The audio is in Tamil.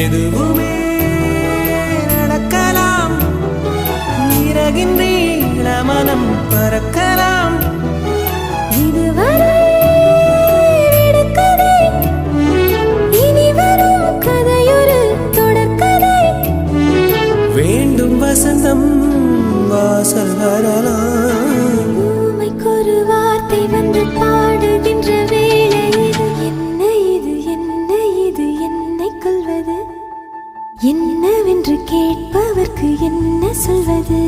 எதுவுமே நடக்கலாம், இறகின்ற மனம் பறக்கலாம். இதுவரை விடுகதை, இனி வரும் கதையொரு தொடர்கதை. வேண்டும் வசந்தம் வாசல் வரலாம். ஊமைக்கொரு வார்த்தை வந்து பாடுகின்ற வேளை இது. என்ன இது, என்ன இது, என்னை கொல்வது? என்னவென்று கேட்பவர்க்கு என்ன சொல்வது?